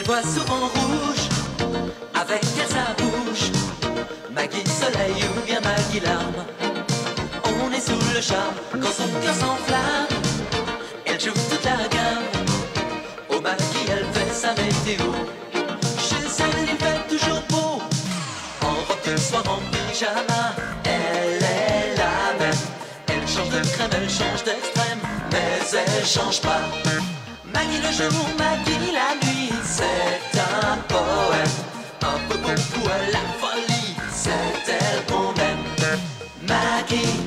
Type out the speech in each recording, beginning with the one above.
vois souvent rouge, avec elle sa bouche. Maggie soleil ou bien Maggie larme, on est sous le charme quand son cœur s'enflamme. Elle joue toute la gamme, au Maggie elle fait sa météo. Chez elle il fait toujours beau, en robe de soir, en pyjama. Elle est la même, elle change de crème, elle change d'extrême, mais elle change pas. Maggie le jour, Maggie la nuit, c'est un poème, un peu beaucoup à la folie, c'est elle qu'on aime. Maggie,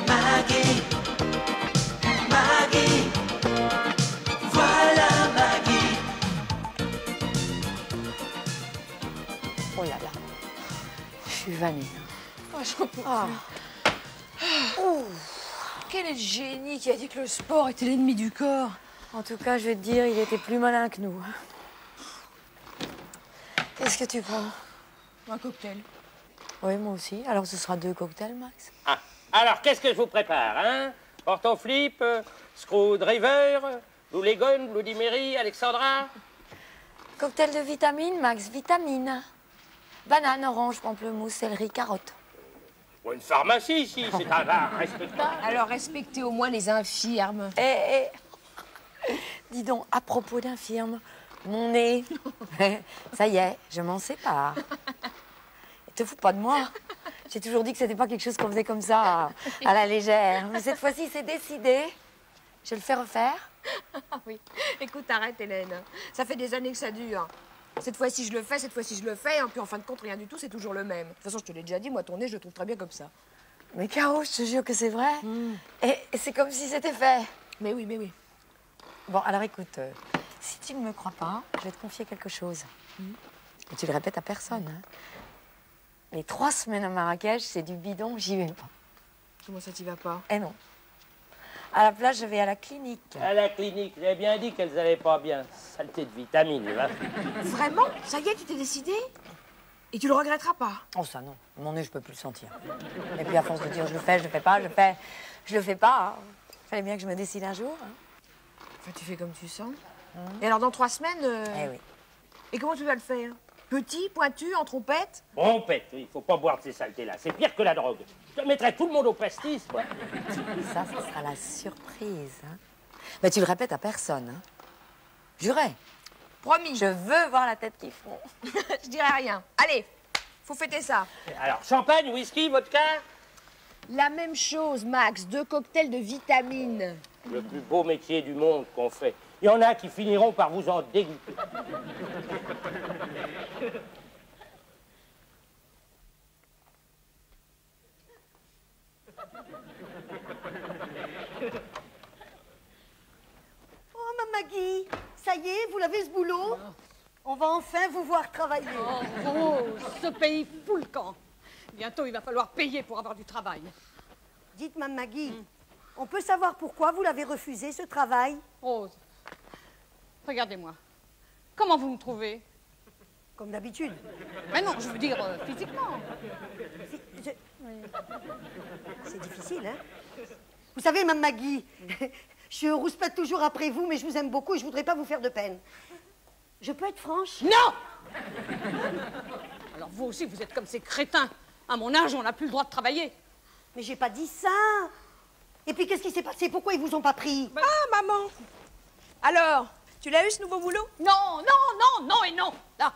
Maggie, Maggie, voilà Maggie. Oh là là, je suis vannée. Oh, j'en peux plus. Quel est le génie qui a dit que le sport était l'ennemi du corps? En tout cas, je vais te dire, il était plus malin que nous. Qu'est-ce que tu prends? Un cocktail. Oui, moi aussi. Alors, ce sera 2 cocktails, Max. Ah, alors, qu'est-ce que je vous prépare, hein? Porte-en-flip, screwdriver, Blue Gun, Bloody Mary, Alexandra? Cocktail de vitamines, Max, vitamines. Banane, orange, pamplemousse, céleri, carotte. Ou une pharmacie, ici, c'est un bar respectable. Alors respectez au moins les infirmes. Dis donc, à propos d'infirme, mon nez, ça y est, je m'en sépare. Et te fous pas de moi. J'ai toujours dit que c'était pas quelque chose qu'on faisait comme ça, à la légère. Mais cette fois-ci, c'est décidé. Je le fais refaire. Ah oui. Écoute, arrête, Hélène. Ça fait des années que ça dure. Cette fois-ci, je le fais, cette fois-ci, je le fais. Et puis, en fin de compte, rien du tout, c'est toujours le même. De toute façon, je te l'ai déjà dit, moi, ton nez, je le trouve très bien comme ça. Mais Caro, je te jure que c'est vrai. Et c'est comme si c'était fait. Mais oui, mais oui. Bon, alors écoute, si tu ne me crois pas, je vais te confier quelque chose. Et tu le répètes à personne. Hein. Les 3 semaines à Marrakech, c'est du bidon, j'y vais pas. Comment ça, t'y vas pas? Eh non. À la place, je vais à la clinique. À la clinique, j'avais bien dit qu'elles allaient pas bien. Saleté de vitamines, là. Vraiment? Ça y est, tu t'es décidé? Et tu le regretteras pas? Oh, ça non. Mon nez, je peux plus le sentir. Et puis, à force de dire je le fais, je le fais pas, je le fais pas. Hein. Fallait bien que je me décide un jour. Hein. Enfin, tu fais comme tu sens. Et alors, dans 3 semaines... Eh oui. Et comment tu vas le faire? Petit, pointu, en trompette? Trompette, il faut pas boire de ces saletés-là. C'est pire que la drogue. Je mettrais tout le monde au pastis, quoi. Ça sera la surprise. Hein. Mais tu le répètes à personne. Hein. Juré. Promis. Je veux voir la tête qu'ils font. Je dirai rien. Allez, faut fêter ça. Alors, champagne, whisky, vodka? La même chose, Max. 2 cocktails de vitamines. Le plus beau métier du monde qu'on fait. Il y en a qui finiront par vous en dégoûter. Oh, ma Maggie, ça y est, vous l'avez ce boulot? On va enfin vous voir travailler. Oh, Rose, ce pays fout le camp. Bientôt, il va falloir payer pour avoir du travail. Dites, ma Maggie, on peut savoir pourquoi vous l'avez refusé, ce travail? Rose, regardez-moi. Comment vous me trouvez? Comme d'habitude. Mais non, je veux dire physiquement. C'est difficile, hein? Vous savez, Mme Maggie, je rouspète toujours après vous, mais je vous aime beaucoup et je voudrais pas vous faire de peine. Je peux être franche? Non! Alors vous aussi, vous êtes comme ces crétins. À mon âge, on n'a plus le droit de travailler. Mais j'ai pas dit ça. Et puis, qu'est-ce qui s'est passé? Pourquoi ils vous ont pas pris? Ah, maman! Alors, tu l'as eu, ce nouveau boulot? Non, non, non, non et non. Là.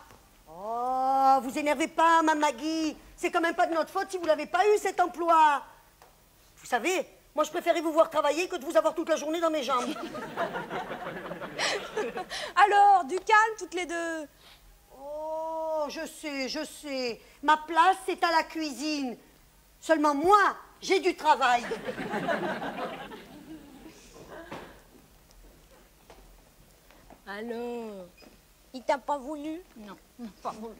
Oh, vous énervez pas, Mme Maggie. C'est quand même pas de notre faute si vous l'avez pas eu, cet emploi. Vous savez, moi, je préférais vous voir travailler que de vous avoir toute la journée dans mes jambes. Alors, du calme, toutes les deux. Oh, je sais. Ma place, c'est à la cuisine. Seulement moi, j'ai du travail. Alors, il t'a pas voulu? Non, pas voulu.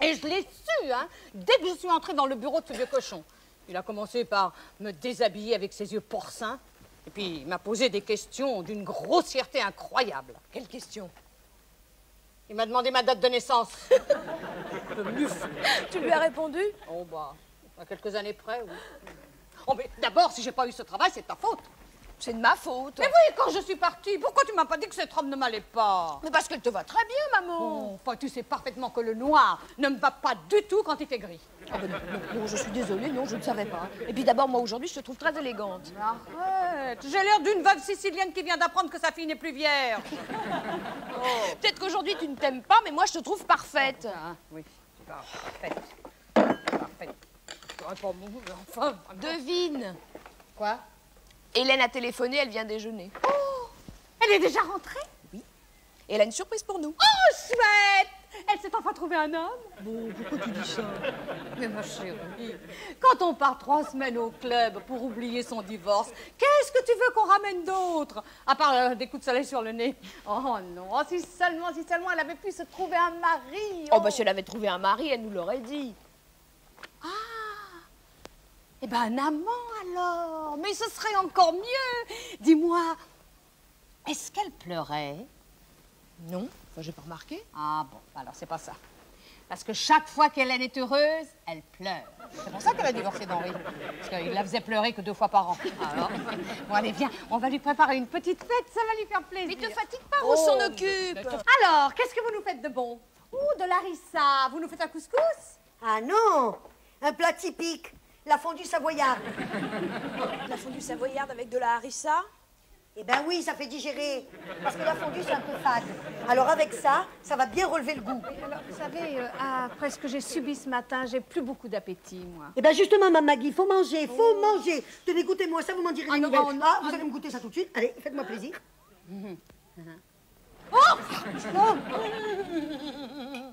Et je l'ai su, hein, dès que je suis entrée dans le bureau de ce vieux cochon. Il a commencé par me déshabiller avec ses yeux porcins. Et puis, il m'a posé des questions d'une grossièreté incroyable. Quelle question? Il m'a demandé ma date de naissance. Le mufle. Tu lui as répondu? Oh, bah, à quelques années près, oui. Oh, mais d'abord, si j'ai pas eu ce travail, c'est ta faute. C'est de ma faute. Mais oui, quand je suis partie, pourquoi tu m'as pas dit que cette robe ne m'allait pas? Mais parce qu'elle te va très bien, maman. Enfin, tu sais parfaitement que le noir ne me va pas du tout quand il fait gris. Ah ben non, je suis désolée, non, je ne savais pas. Et puis d'abord, moi, aujourd'hui, je te trouve très élégante. Arrête, j'ai l'air d'une veuve sicilienne qui vient d'apprendre que sa fille n'est plus vierge. Peut-être qu'aujourd'hui, tu ne t'aimes pas, mais moi, je te trouve parfaite. Ah, oui, parfaite. Parfaite. Enfin, vraiment. Devine. Quoi? Hélène a téléphoné, elle vient déjeuner. Elle est déjà rentrée? Et elle a une surprise pour nous. Oh, chouette! Elle s'est enfin trouvé un homme? Bon, pourquoi tu dis ça? Mais ma chérie, quand on part 3 semaines au club pour oublier son divorce, qu'est-ce que tu veux qu'on ramène d'autre? À part des coups de soleil sur le nez. Oh non, oh, si seulement elle avait pu se trouver un mari. Oh, bah si elle avait trouvé un mari, elle nous l'aurait dit. Eh ben un amant alors. Mais ce serait encore mieux. Dis-moi, est-ce qu'elle pleurait? Non, enfin, j'ai pas remarqué. Ah bon, alors c'est pas ça. Parce que chaque fois qu'Hélène est heureuse, elle pleure. C'est pour ça qu'elle a divorcé d'Henri. Parce qu'il la faisait pleurer que 2 fois par an. Alors, bon allez, viens, on va lui préparer une petite fête, ça va lui faire plaisir. Mais te fatigue pas, on s'en occupe. Alors, qu'est-ce que vous nous faites de bon? De la rissa. Vous nous faites un couscous? Ah non, un plat typique, la fondue savoyarde. La fondue savoyarde avec de la harissa? Eh ben oui, ça fait digérer, parce que la fondue, c'est un peu fade. Alors avec ça, ça va bien relever le goût. Alors, vous savez, après ce que j'ai subi ce matin, j'ai plus beaucoup d'appétit, moi. Eh ben justement, ma Maggie, faut manger, faut manger. Tenez, goûtez-moi ça, vous m'en direz des non, nouvelles. non, Vous allez me goûter ça tout de suite. Allez, faites-moi plaisir.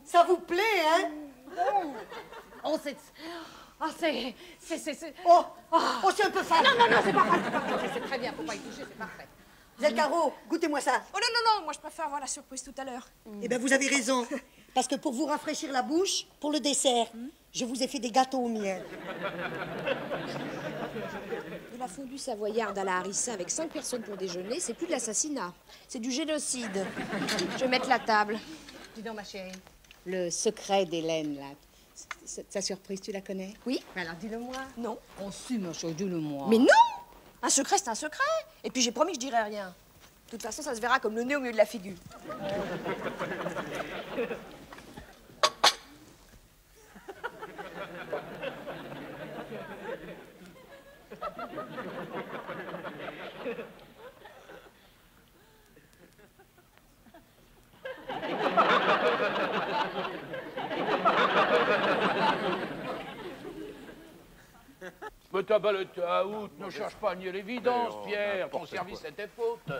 Ça vous plaît, hein? Oh, c'est... Oh, c'est un peu fade. Non, c'est pas grave, c'est très bien, faut pas y toucher, c'est parfait. Zelcaro, goûtez-moi ça. Oh non, moi je préfère avoir la surprise tout à l'heure. Eh bien, vous avez raison. Parce que pour vous rafraîchir la bouche, pour le dessert, je vous ai fait des gâteaux au miel. De la fondue savoyarde à la harissa avec 5 personnes pour déjeuner, c'est plus de l'assassinat. C'est du génocide. Je vais mettre la table. Dis donc, ma chérie, le secret d'Hélène, là, sa surprise, tu la connais? Oui. Alors, dis-le-moi. Non. Oh, si, ma chérie, dis-le-moi. Mais non! Un secret, c'est un secret. Et puis j'ai promis que je dirai rien. De toute façon, ça se verra comme le nez au milieu de la figure. Mais t'as pas le out, ne cherche pas à nier l'évidence, Pierre. Ton service était faute.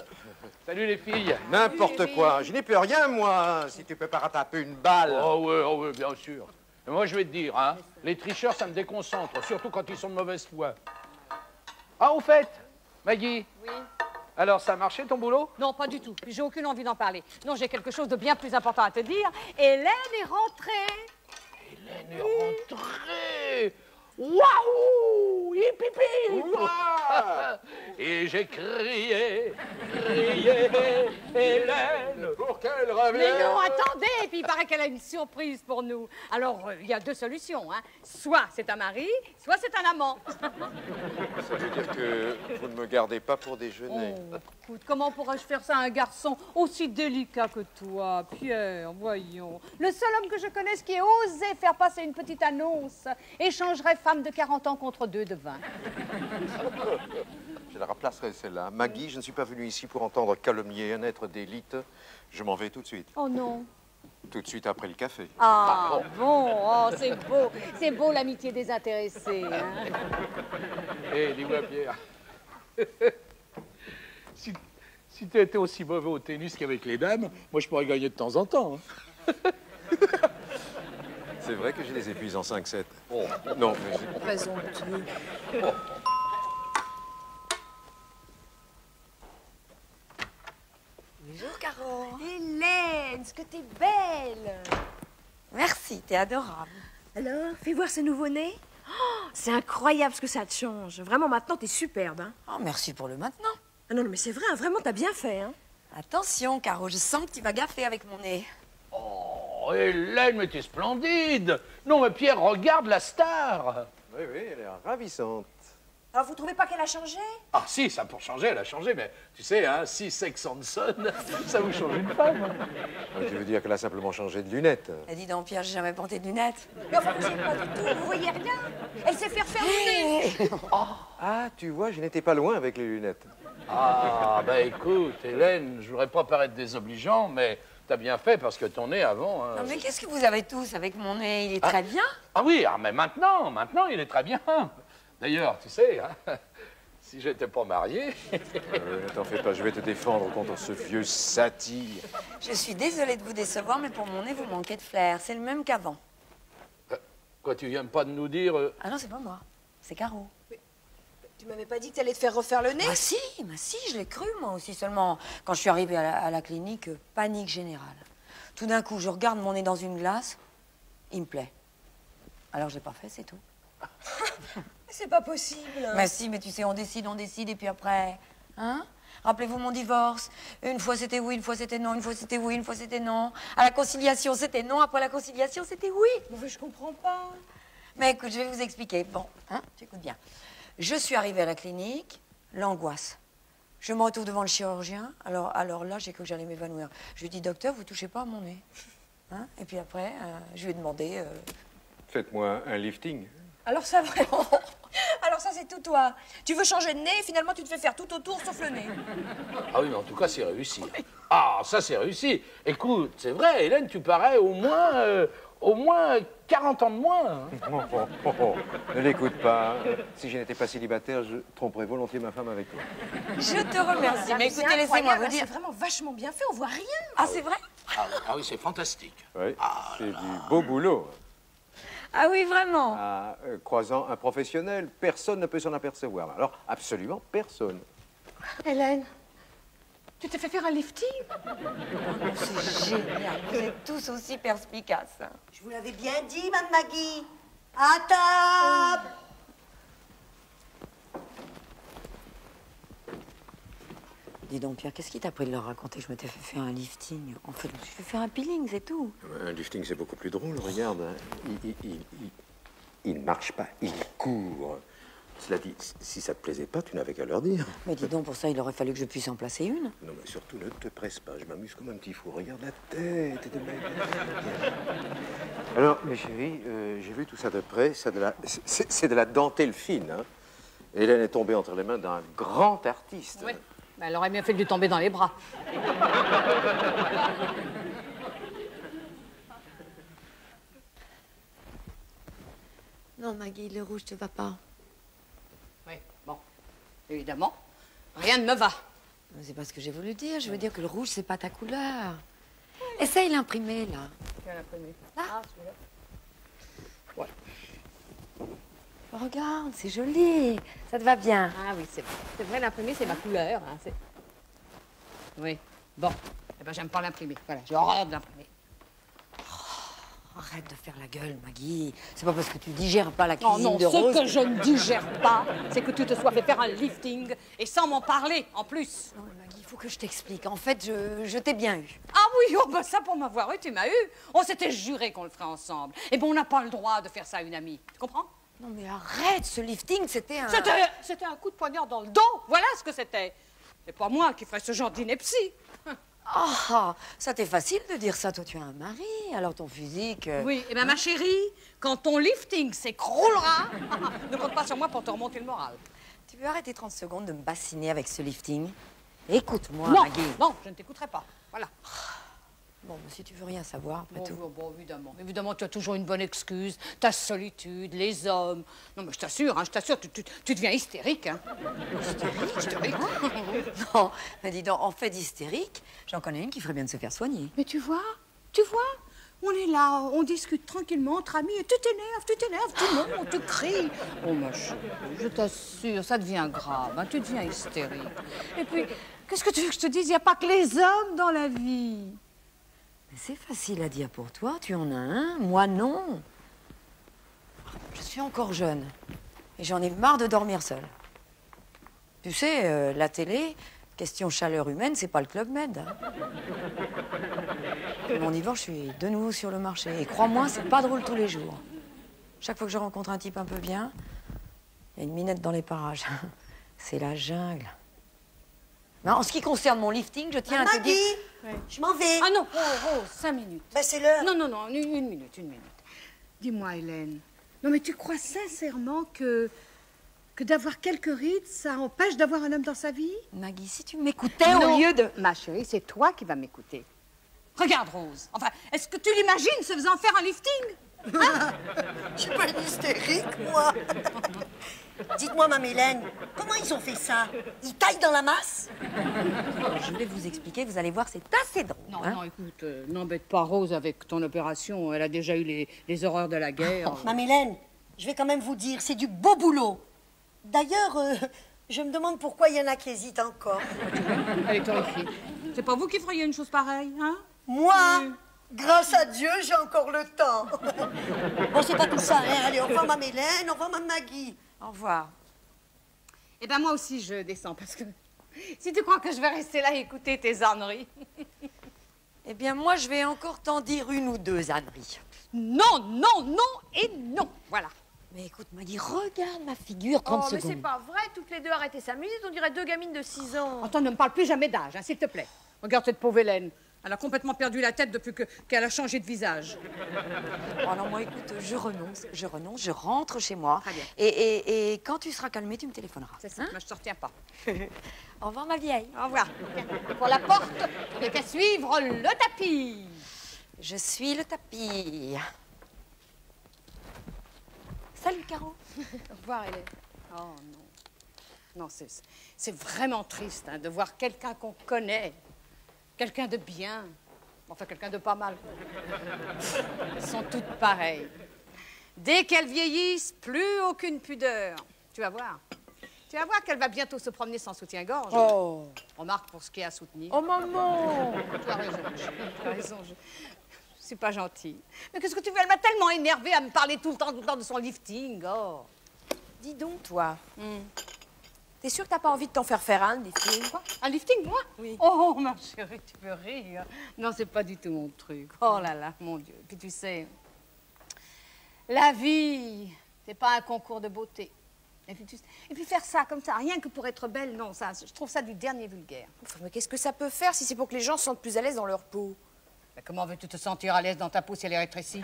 Salut les filles. N'importe quoi. Je n'y peux rien, moi, si tu peux pas rattraper une balle. Oh ouais, bien sûr. Mais moi, je vais te dire, hein, les tricheurs, ça me déconcentre, surtout quand ils sont de mauvaise foi. Ah, au fait, Maggie. Oui. Alors, ça a marché ton boulot? Non, pas du tout. Puis j'ai aucune envie d'en parler. Non, j'ai quelque chose de bien plus important à te dire. Hélène est rentrée. Hélène est rentrée. Waouh! Hippie! Et j'ai crié, Hélène, pour qu'elle revienne. Mais non, attendez! Et puis il paraît qu'elle a une surprise pour nous. Alors, il y a 2 solutions, hein. Soit c'est un mari, soit c'est un amant. Ça veut dire que vous ne me gardez pas pour déjeuner. Oh, écoute, comment pourrais-je faire ça à un garçon aussi délicat que toi, Pierre? Voyons. Le seul homme que je connaisse qui ait osé faire passer une petite annonce échangerait femme de 40 ans contre 2 de 20. Je la replacerai, celle-là. Maggie, je ne suis pas venu ici pour entendre calomnier un être d'élite. Je m'en vais tout de suite. Oh non. Tout de suite après le café. Ah, bon, oh, c'est beau. C'est beau l'amitié désintéressée. Hein? Hé, dis-moi, Pierre. Si tu étais aussi mauvais au tennis qu'avec les dames, moi, je pourrais gagner de temps en temps. Hein. C'est vrai que j'ai des épuis en 5-7. Oh, non, mais... Présomptueux. Bonjour, Caro. Hélène, ce que t'es belle. Merci, t'es adorable. Alors, fais voir ce nouveau-né. Oh, c'est incroyable ce que ça te change. Vraiment, maintenant, t'es superbe. Hein. Oh, merci pour le maintenant. Ah non, mais c'est vrai, hein, vraiment, t'as bien fait. Hein. Attention, Caro, je sens que tu vas gaffer avec mon nez. Oh, Hélène, mais t'es splendide. Non, mais Pierre, regarde la star. Oui, elle est ravissante. Alors, vous trouvez pas qu'elle a changé? Ah si, ça pour changer, elle a changé, mais tu sais, hein, si Sex Hanson, ça vous change une femme. Tu veux dire qu'elle a simplement changé de lunettes? Elle dit donc, Pierre, j'ai jamais porté de lunettes. Mais enfin, vous savez pas du tout, vous voyez rien. Elle sait faire le nez. Ah, tu vois, je n'étais pas loin avec les lunettes. Ah, bah écoute, Hélène, je voudrais pas paraître désobligeant, mais t'as bien fait parce que ton nez avant... Non, mais qu'est-ce que vous avez tous avec mon nez? Il est très bien. Ah oui, ah, mais maintenant, il est très bien. D'ailleurs, tu sais, hein, si j'étais pas marié... Ne t'en fais pas, je vais te défendre contre ce vieux satire. Je suis désolée de vous décevoir, mais pour mon nez, vous manquez de flair. C'est le même qu'avant. Quoi, tu viens pas de nous dire... Ah non, c'est pas moi. C'est Caro. Tu m'avais pas dit que t'allais te faire refaire le nez? Ah si, je l'ai cru, moi aussi. Seulement, quand je suis arrivée à la clinique, panique générale. Tout d'un coup, je regarde mon nez dans une glace, il me plaît. Alors, je l'ai pas fait, c'est tout. C'est pas possible. Mais si, mais tu sais, on décide, et puis après... Hein? Rappelez-vous mon divorce. Une fois, c'était oui, une fois, c'était non. Une fois, c'était oui, une fois, c'était non. À la conciliation, c'était non. Après la conciliation, c'était oui. Mais je comprends pas. Mais écoute, je vais vous expliquer. Bon, hein, tu écoutes bien. Je suis arrivée à la clinique, l'angoisse. Je me retrouve devant le chirurgien. Alors là, j'ai cru que j'allais m'évanouir. Je lui ai dit, docteur, vous touchez pas à mon nez. Hein? Et puis après, je lui ai demandé... Faites-moi un lifting. Alors ça, vraiment. Alors ça, c'est tout toi. Tu veux changer de nez et finalement, tu te fais faire tout autour sauf le nez. Ah oui, mais en tout cas, c'est réussi. Ah, ça, c'est réussi. Écoute, c'est vrai, Hélène, tu parais au moins 40 ans de moins. Hein. Ne l'écoute pas. Si je n'étais pas célibataire, je tromperais volontiers ma femme avec toi. Je te remercie. Mais écoutez, C'est laissez-moi incroyable, vous dire... C'est vraiment vachement bien fait, on voit rien. Ah, c'est vrai? Ah oui, c'est fantastique. Oui, c'est du beau boulot. Ah oui, vraiment. Croisant un professionnel, personne ne peut s'en apercevoir. Alors, absolument personne. Hélène, tu t'es fait faire un lifting? C'est génial. Vous êtes tous aussi perspicaces. Je vous l'avais bien dit, Mme Maggie. À table. Dis donc, Pierre, qu'est-ce qui t'a pris de leur raconter que je m'étais fait faire un lifting? En fait, je vais faire un peeling, c'est tout. Un lifting, c'est beaucoup plus drôle, regarde. Hein. Il ne marche pas, il court. Cela dit, si ça te plaisait pas, tu n'avais qu'à leur dire. Mais dis donc, pour ça, il aurait fallu que je puisse en placer une. Non, mais surtout, ne te presse pas. Je m'amuse comme un petit fou. Regarde la tête de mec. Alors, mes chéris, j'ai vu tout ça de près. C'est de la dentelle fine. Hein. Hélène est tombée entre les mains d'un grand artiste. Oui. Ben, elle aurait bien fait de lui tomber dans les bras. Non, Maggie, le rouge te va pas. Oui, bon. Évidemment, rien ne me va. C'est pas ce que j'ai voulu dire. Je veux dire que le rouge, c'est pas ta couleur. Essaye l'imprimé, là. Quel imprimé? Là. Ah, celui-là. Ouais. Regarde, c'est joli. Ça te va bien. Ah oui, c'est vrai. C'est vrai, l'imprimé, c'est ma couleur. Hein, oui. Bon. Eh ben, j'aime pas l'imprimer. Voilà, j'ai horreur de l'imprimer. Arrête de faire la gueule, Maggie. C'est pas parce que tu digères pas la cuisine Non, de Rose. ce que je ne digère pas, c'est que tu te sois fait faire un lifting et sans m'en parler, en plus. Non, Maggie, il faut que je t'explique. En fait, je t'ai bien eu. Ah oui, oh ben ça, pour m'avoir eu, tu m'as eu. On s'était juré qu'on le ferait ensemble. Et bon, on n'a pas le droit de faire ça à une amie. Tu comprends? Non, mais arrête, ce lifting, c'était un... C'était un coup de poignard dans le dos. Voilà ce que c'était. C'est pas moi qui ferais ce genre d'ineptie. Ah, ça t'est facile de dire ça. Toi, tu as un mari, alors ton physique... Oui, et bien ma chérie, quand ton lifting s'écroulera, ne compte pas sur moi pour te remonter le moral. Tu veux arrêter 30 secondes de me bassiner avec ce lifting? Écoute-moi, Non, Maggie. non, je ne t'écouterai pas. Voilà. Bon, mais si tu veux rien savoir, après tout... Bon, évidemment. Évidemment, tu as toujours une bonne excuse. Ta solitude, les hommes. Non, mais je t'assure, tu deviens hystérique, hein. Hystérique. Non, mais dis donc, en fait d'hystérique, j'en connais une qui ferait bien de se faire soigner. Mais tu vois, on est là, on discute tranquillement entre amis et tu t'énerves, tout le monde, tu cries. Oh, ma chérie, je t'assure, ça devient grave, hein, tu deviens hystérique. Et puis, qu'est-ce que tu veux que je te dise? Il n'y a pas que les hommes dans la vie. Mais c'est facile à dire pour toi, tu en as un, moi non. Je suis encore jeune et j'en ai marre de dormir seule. Tu sais, la télé, question chaleur humaine, c'est pas le Club Med. Hein. Mon divorce, je suis de nouveau sur le marché. Et crois-moi, c'est pas drôle tous les jours. Chaque fois que je rencontre un type un peu bien, Il y a une minette dans les parages. C'est la jungle. Mais en ce qui concerne mon lifting, je tiens à te dire... Maggie, je m'en vais. Ah non, Rose, 5 minutes. Ben, c'est l'heure. Non, une minute. Dis-moi, Hélène, non mais tu crois sincèrement que d'avoir quelques rides, ça empêche d'avoir un homme dans sa vie? Maggie, si tu m'écoutais au lieu de... Ma chérie, c'est toi qui vas m'écouter. Regarde, Rose. Enfin, est-ce que tu l'imagines se faisant faire un lifting? Je suis pas une hystérique, moi. Dites-moi, Mme Hélène, comment ils ont fait ça? Ils taillent dans la masse? Je vais vous expliquer, vous allez voir, c'est assez drôle. Non, hein. non, écoute, n'embête pas Rose avec ton opération. Elle a déjà eu les horreurs de la guerre. Mme Hélène, je vais quand même vous dire, c'est du beau boulot. D'ailleurs, je me demande pourquoi il y en a qui hésitent encore. Elle est terrifiée. C'est pas vous qui feriez une chose pareille, hein? Moi, grâce à Dieu, j'ai encore le temps. Bon, c'est pas tout ça, hein. Allez, au revoir, Mme Hélène, au revoir, Mme Maggie. Au revoir. Eh ben moi aussi, je descends, parce que si tu crois que je vais rester là et écouter tes âneries... Eh bien, moi, je vais encore t'en dire une ou deux âneries. Non et non, voilà. Mais écoute, Maggie, regarde ma figure, 30 Oh, mais secondes. c'est pas vrai, toutes les deux arrêtez 5 minutes, on dirait deux gamines de 6 ans. Attends, ne me parle plus jamais d'âge, hein, s'il te plaît. Regarde cette pauvre Hélène. Elle a complètement perdu la tête depuis qu'elle a changé de visage. Oh non, moi, écoute, je renonce, je rentre chez moi. Très bien. Et quand tu seras calmée, tu me téléphoneras. C'est ça, moi je te retiens pas. Au revoir, ma vieille. Au revoir. Pour la porte, il n'y a qu'à suivre le tapis. Je suis le tapis. Salut, Caro. Au revoir, Hélène. Oh non. Non, c'est vraiment triste hein, de voir quelqu'un qu'on connaît, quelqu'un de bien, enfin quelqu'un de pas mal. Elles sont toutes pareilles. Dès qu'elles vieillissent, plus aucune pudeur. Tu vas voir. Tu vas voir qu'elle va bientôt se promener sans soutien-gorge. Oh. Remarque pour ce qui est à soutenir. Oh, maman. Tu as raison, tu as raison. Je suis pas gentille. Mais qu'est-ce que tu veux? Elle m'a tellement énervée à me parler tout le temps de son lifting. Oh. Dis donc, toi, t'es sûre que t'as pas envie de t'en faire un lifting? Quoi? Un lifting, moi? Oui. Oh, ma chérie, tu peux rire. Non, c'est pas du tout mon truc. Oh là là, mon Dieu. Puis tu sais, la vie, c'est pas un concours de beauté. Et puis faire ça comme ça, rien que pour être belle, non, ça, je trouve ça du dernier vulgaire. Enfin, mais qu'est-ce que ça peut faire si c'est pour que les gens se sentent plus à l'aise dans leur peau? Mais comment veux-tu te sentir à l'aise dans ta peau si elle est rétrécie?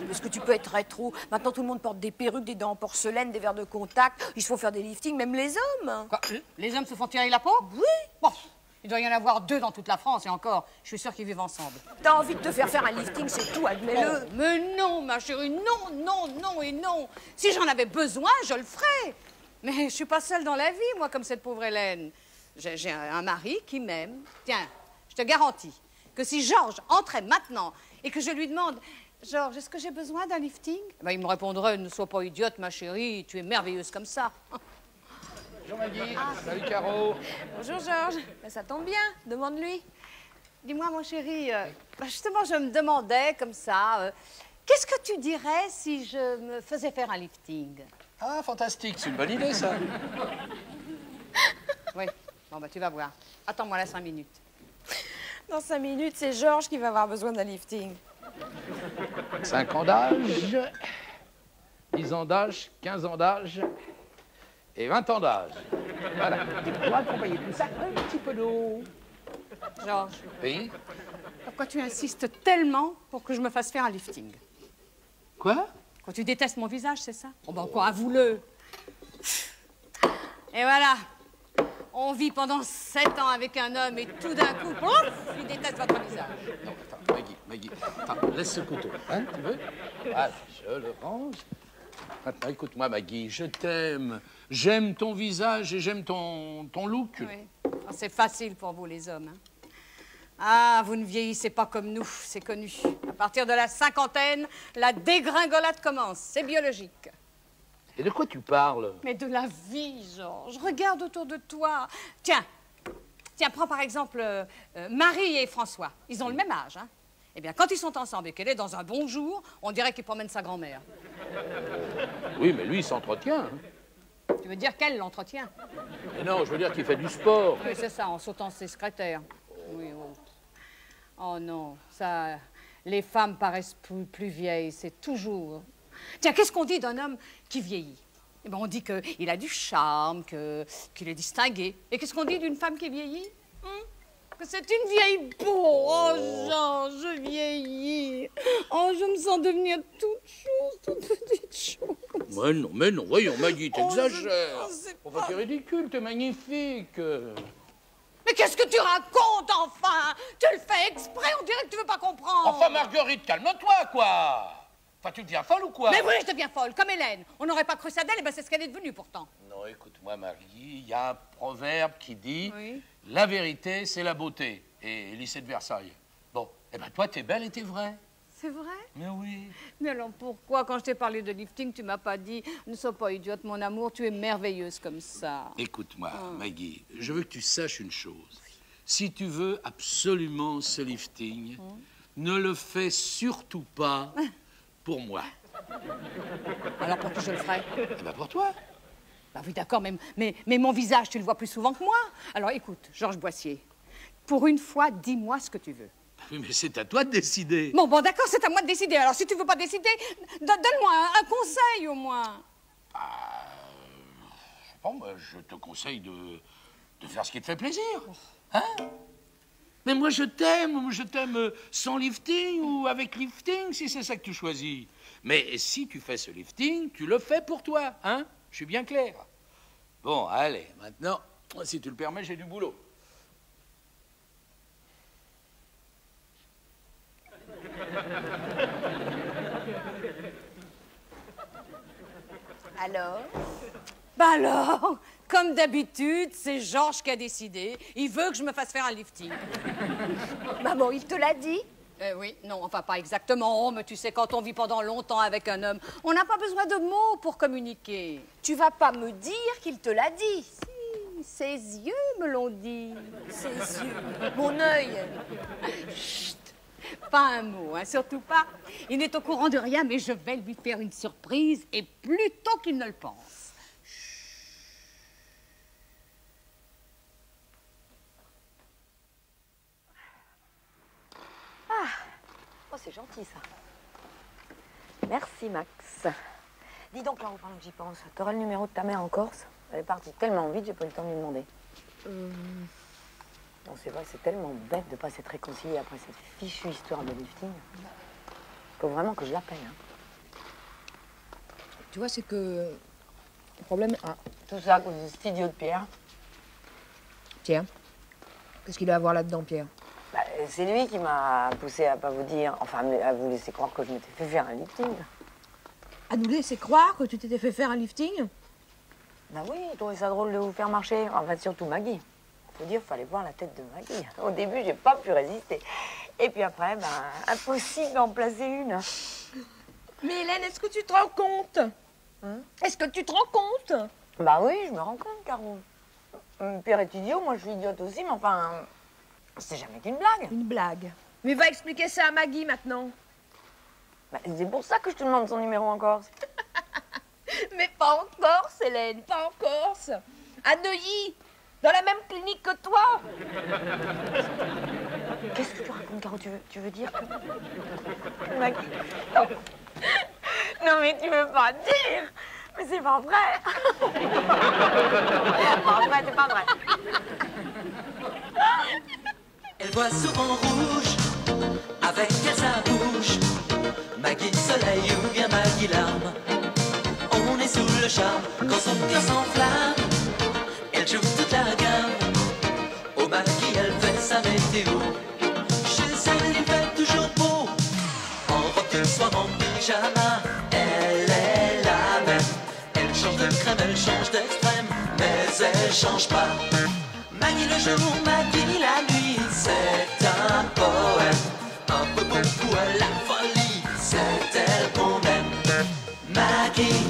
Est-ce que tu peux être rétro? Maintenant, tout le monde porte des perruques, des dents en porcelaine, des verres de contact. Ils se font faire des liftings, même les hommes. Quoi? Les hommes se font tirer la peau? Oui. Bon, il doit y en avoir 2 dans toute la France, et encore, je suis sûre qu'ils vivent ensemble. T'as envie de te faire un lifting, c'est tout, admets-le. Oh, mais non, ma chérie, non et non. Si j'en avais besoin, je le ferais. Mais je suis pas seule dans la vie, moi, comme cette pauvre Hélène. J'ai un mari qui m'aime. Tiens, je te garantis que si Georges entrait maintenant et que je lui demande « Georges, est-ce que j'ai besoin d'un lifting ?» ben, il me répondrait « Ne sois pas idiote, ma chérie, tu es merveilleuse comme ça. » Bonjour Maggie. Salut Caro. Bonjour, Georges. Ben, ça tombe bien, demande-lui. Dis-moi, mon chéri, justement, je me demandais comme ça, qu'est-ce que tu dirais si je me faisais faire un lifting? Ah, fantastique, c'est une bonne idée ça. Oui, bon, bah tu vas voir. Attends-moi là 5 minutes. Dans 5 minutes, c'est Georges qui va avoir besoin d'un lifting. 5 ans d'âge, 10 ans d'âge, 15 ans d'âge et 20 ans d'âge. Voilà. Tu dois accompagner tout ça un petit peu d'eau. Georges, Oui. pourquoi tu insistes tellement pour que je me fasse faire un lifting? Quoi? Quand tu détestes mon visage, c'est ça? Oh ben quoi, avoue-le. Et voilà. On vit pendant 7 ans avec un homme et tout d'un coup, pouf, il déteste votre visage. Non, attends, Maggie, attends, laisse ce couteau, hein, tu veux? Voilà, je le range. Maintenant, écoute-moi, Maggie, je t'aime. J'aime ton visage et j'aime ton look. Oui. Oh, c'est facile pour vous, les hommes. Hein. Ah, vous ne vieillissez pas comme nous, c'est connu. À partir de la 50aine, la dégringolade commence. C'est biologique. Et de quoi tu parles? Mais de la vie, Georges. Regarde autour de toi. Tiens, prends par exemple Marie et François. Ils ont le même âge, hein. Eh bien, quand ils sont ensemble et qu'elle est dans un bon jour, on dirait qu'il promène sa grand-mère. Oui, mais lui, il s'entretient. Hein. Tu veux dire qu'elle l'entretient? Mais non, je veux dire qu'il fait du sport. Oui, c'est ça, en sautant ses secrétaires. Oui, oh. Oh non, ça... Les femmes paraissent plus vieilles, c'est toujours... Tiens, qu'est-ce qu'on dit d'un homme qui vieillit? Eh ben, on dit qu'il a du charme, qu'il est distingué. Et qu'est-ce qu'on dit d'une femme qui vieillit? Que c'est une vieille peau. Oh, Jean, je vieillis. Oh, je me sens devenir toute petite chose. Mais non, voyons, Maggie, t'exagères. Oh, c'est Oh, t'es ridicule, t'es magnifique. Mais qu'est-ce que tu racontes, enfin? Tu le fais exprès, on dirait que tu veux pas comprendre. Enfin, Marguerite, calme-toi, quoi. Enfin, tu deviens folle ou quoi? Mais oui, je deviens folle, comme Hélène. On n'aurait pas cru ça d'elle, et ben c'est ce qu'elle est devenue, pourtant. Non, écoute-moi, Marie, il y a un proverbe qui dit Oui. La vérité, c'est la beauté. Et lycée de Versailles. Bon, eh ben toi, t'es belle et t'es vraie. C'est vrai? Mais oui. Mais alors pourquoi, quand je t'ai parlé de lifting, tu m'as pas dit « Ne sois pas idiote, mon amour, tu es merveilleuse comme ça ». Écoute-moi, Maggie, je veux que tu saches une chose. Si tu veux absolument ce lifting, ne le fais surtout pas pour moi. Alors pour qui je le ferai? Eh ben pour toi. Bah oui, d'accord, mais mon visage, tu le vois plus souvent que moi. Alors écoute, Georges Boissier, pour une fois, dis-moi ce que tu veux. Oui, mais c'est à toi de décider. Bon, d'accord, c'est à moi de décider. Alors si tu veux pas décider, donne-moi un conseil au moins. Bon, bah, je te conseille de faire ce qui te fait plaisir. Hein? Mais moi, je t'aime sans lifting ou avec lifting, si c'est ça que tu choisis. Mais si tu fais ce lifting, tu le fais pour toi, hein? Je suis bien clair. Bon, allez, maintenant, si tu le permets, j'ai du boulot. Alors? Bah alors, comme d'habitude, c'est Georges qui a décidé. Il veut que je me fasse faire un lifting. Maman, il te l'a dit? Oui, non, enfin pas exactement, mais tu sais, quand on vit pendant longtemps avec un homme, on n'a pas besoin de mots pour communiquer. Tu vas pas me dire qu'il te l'a dit? Si, ses yeux me l'ont dit. Ses yeux, mon œil. Chut, pas un mot, hein, surtout pas. Il n'est au courant de rien, mais je vais lui faire une surprise, et plus tôt qu'il ne le pense. Oh, c'est gentil, ça. Merci, Max. Dis donc, Caro, pendant que j'y pense, t'auras le numéro de ta mère en Corse? Elle est partie tellement vite, j'ai pas eu le temps de lui demander. Non, c'est vrai, c'est tellement bête de pas s'être réconcilié après cette fichue histoire de lifting. Faut vraiment que je l'appelle, hein. Tu vois, c'est que... Le problème... Ah, Tout ça à cause de cet idiot de Pierre. tiens. Qu'est-ce qu'il a à voir là-dedans, Pierre? Bah, c'est lui qui m'a poussé à pas vous dire, enfin, à vous laisser croire que je m'étais fait faire un lifting. À nous laisser croire que tu t'étais fait faire un lifting? Bah oui, il trouvait ça drôle de vous faire marcher. En fait, surtout Maggie. Faut dire, fallait voir la tête de Maggie. Au début, j'ai pas pu résister. Et puis après, ben, impossible d'en placer une. Mais Hélène, est-ce que tu te rends compte? Est-ce que tu te rends compte? Bah oui, je me rends compte, Caro. Pierre est idiot, moi je suis idiote aussi, mais enfin, c'est jamais qu'une blague. Une blague. Mais va expliquer ça à Maggie maintenant. Bah, c'est pour ça que je te demande son numéro en Corse. Mais pas en Corse, Hélène, pas en Corse. À Neuilly, dans la même clinique que toi. Qu'est-ce que tu racontes, Caro? Tu veux dire que... Maggie... Non, mais tu veux pas dire. Mais c'est pas vrai. En vrai, c'est pas vrai. Elle voit souvent rouge, avec elle sa bouche. Maggie soleil ou bien Maggie larme. On est sous le charme quand son cœur s'enflamme. Elle joue toute la gamme. Au Maggie elle fait sa météo. Chez elle il fait toujours beau. En robe de soir, en pyjama. Elle est la même. Elle change de crème, elle change d'extrême, mais elle change pas. Maggie le jour, Maggie la nuit, c'est un poème. Un peu beaucoup à la folie, c'est elle qu'on aime. Maggie.